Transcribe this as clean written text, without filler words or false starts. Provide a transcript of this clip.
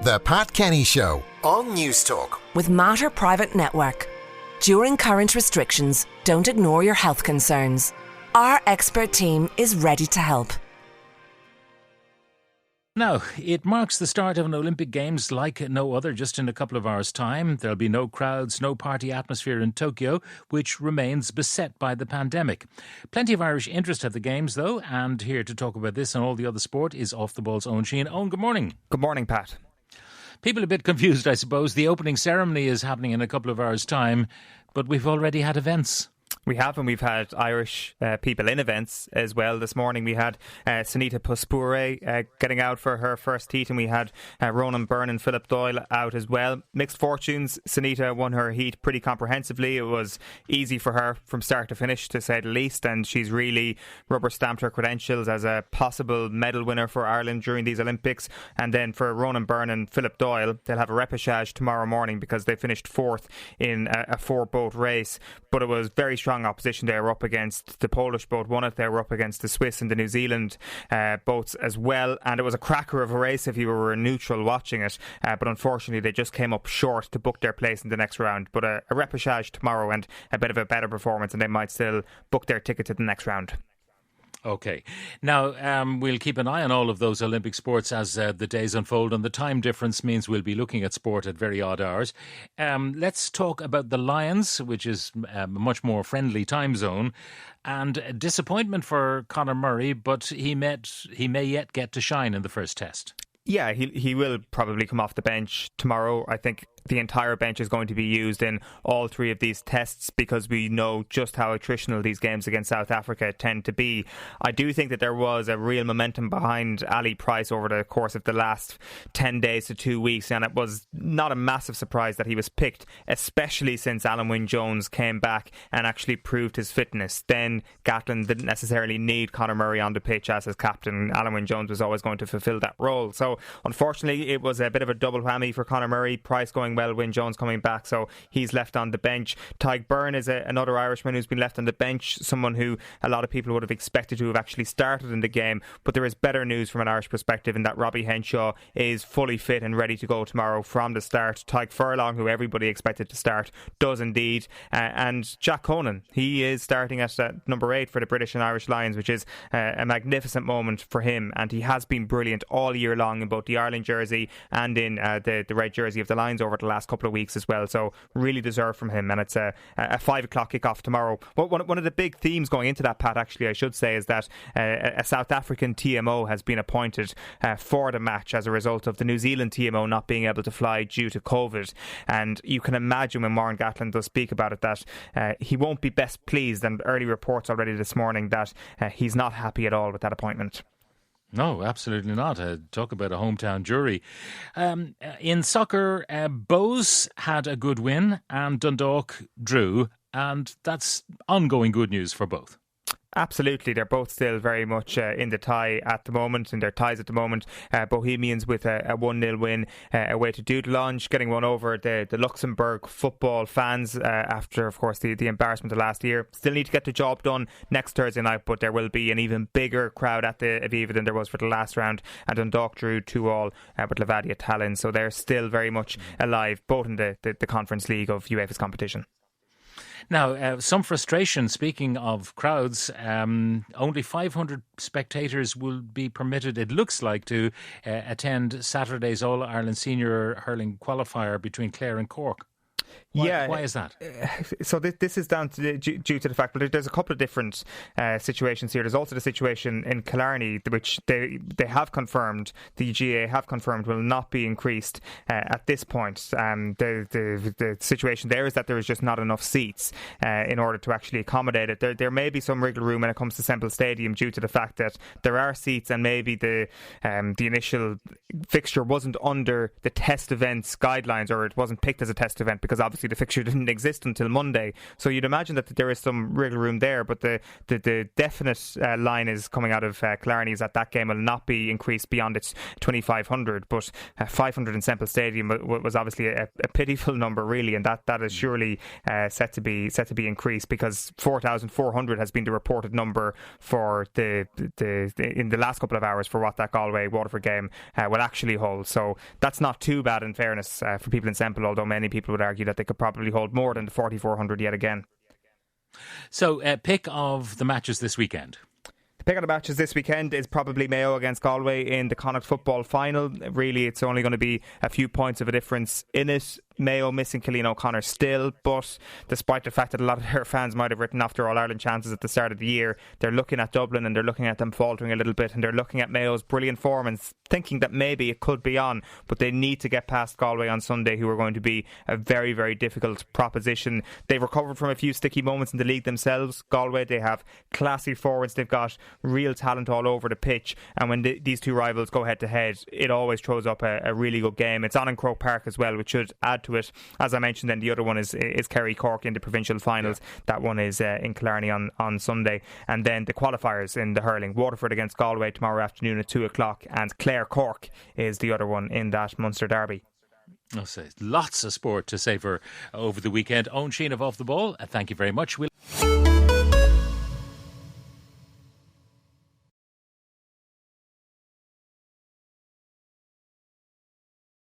The Pat Kenny Show on News Talk. With Mater Private Network. During current restrictions, don't ignore your health concerns. Our expert team is ready to help. Now, it marks the start of an Olympic Games like no other just in a couple of hours' time. There'll be no crowds, no party atmosphere in Tokyo, which remains beset by the pandemic. Plenty of Irish interest at the Games, though, and here to talk about this and all the other sport is Off the Ball's Owen Sheehan. Owen, good morning. Good morning, Pat. People a bit confused, I suppose. The opening ceremony is happening in a couple of hours' time, but we've already had events. We have, and we've had Irish people in events as well. This morning we had Sanita Puspure getting out for her first heat, and we had Ronan Byrne and Philip Doyle out as well. Mixed fortunes. Sanita won her heat pretty comprehensively. It was easy for her from start to finish, to say the least, and she's really rubber stamped her credentials as a possible medal winner for Ireland during these Olympics. And then for Ronan Byrne and Philip Doyle, they'll have a repechage tomorrow morning because they finished fourth in a four-boat race. But it was very strong opposition. They were up against the Polish boat, won it. They were up against the Swiss and the New Zealand boats as well, and it was a cracker of a race if you were a neutral watching it, but unfortunately they just came up short to book their place in the next round. But a repechage tomorrow and a bit of a better performance, and they might still book their ticket to the next round. OK. Now, we'll keep an eye on all of those Olympic sports as the days unfold, and the time difference means we'll be looking at sport at very odd hours. Let's talk about the Lions, which is a much more friendly time zone, and disappointment for Conor Murray, but he may yet get to shine in the first test. Yeah, he will probably come off the bench tomorrow. I think the entire bench is going to be used in all three of these tests because we know just how attritional these games against South Africa tend to be. I do think that there was a real momentum behind Ali Price over the course of the last 10 days to 2 weeks, and it was not a massive surprise that he was picked, especially since Alan Wynne-Jones came back and actually proved his fitness. Then Gatland didn't necessarily need Conor Murray on the pitch as his captain. Alan Wynne-Jones was always going to fulfil that role. So unfortunately it was a bit of a double whammy for Conor Murray. Price going well, Wynne-Jones coming back, so he's left on the bench. Tadhg Beirne is another Irishman who's been left on the bench, someone who a lot of people would have expected to have actually started in the game, but there is better news from an Irish perspective in that Robbie Henshaw is fully fit and ready to go tomorrow from the start. Tadhg Furlong, who everybody expected to start, does indeed, and Jack Conan, he is starting at number 8 for the British and Irish Lions, which is a magnificent moment for him, and he has been brilliant all year long in both the Ireland jersey and in the red jersey of the Lions over the last couple of weeks as well, so really deserved from him. And it's a 5 o'clock kickoff tomorrow. One of the big themes going into that, Pat, actually I should say, is that a South African TMO has been appointed for the match as a result of the New Zealand TMO not being able to fly due to COVID, and you can imagine when Warren Gatland does speak about it that he won't be best pleased, and early reports already this morning that he's not happy at all with that appointment. No, absolutely not. Talk about a hometown jury. In soccer, Bohs had a good win and Dundalk drew, and that's ongoing good news for both. Absolutely, they're both still very much in the tie at the moment, in their ties at the moment. Bohemians with a 1-0 win away to Dudelange, getting one over the Luxembourg football fans after, of course, the embarrassment of last year. Still need to get the job done next Thursday night, but there will be an even bigger crowd at the Aviva than there was for the last round, and Dundalk drew 2-2 with Levadia Tallinn, so they're still very much alive, both in the Conference League of UEFA's competition. Now, some frustration, speaking of crowds, only 500 spectators will be permitted, it looks like, to attend Saturday's All-Ireland Senior Hurling Qualifier between Clare and Cork. Why is that? So this is down to due to the fact that there's a couple of different situations here. There's also the situation in Killarney, which they have confirmed, the GAA have confirmed will not be increased at this point. The situation there is that there is just not enough seats in order to actually accommodate it. There may be some wriggle room when it comes to Semple Stadium due to the fact that there are seats, and maybe the initial fixture wasn't under the test events guidelines, or it wasn't picked as a test event because obviously the fixture didn't exist until Monday. So you'd imagine that there is some wriggle room there, but the definite line is coming out of Killarney is that game will not be increased beyond its 2,500, but 500 in Semple Stadium was obviously a pitiful number, really, and that is surely set to be increased, because 4,400 has been the reported number for the in the last couple of hours for what that Galway Waterford game will actually hold. So that's not too bad, in fairness, for people in Semple, although many people would argue that they could probably hold more than the 4,400 yet again. So pick of the matches this weekend. The pick of the matches this weekend is probably Mayo against Galway in the Connacht football final. Really, it's only going to be a few points of a difference in it. Mayo missing Cillian O'Connor still, but despite the fact that a lot of their fans might have written off their All-Ireland chances at the start of the year, they're looking at Dublin and they're looking at them faltering a little bit, and they're looking at Mayo's brilliant form and thinking that maybe it could be on, but they need to get past Galway on Sunday, who are going to be a very, very difficult proposition. They've recovered from a few sticky moments in the league themselves. Galway, they have classy forwards, they've got real talent all over the pitch, and when these two rivals go head to head, it always throws up a really good game. It's on in Croke Park as well, which should add to it. As I mentioned, then the other one is Kerry Cork in the provincial finals. That one is in Killarney on Sunday. And then the qualifiers in the hurling: Waterford against Galway tomorrow afternoon at 2 o'clock, and Clare Cork is the other one in that Munster derby. I'll say lots of sport to savour over the weekend. Owen Sheen of Off the Ball, thank you very much.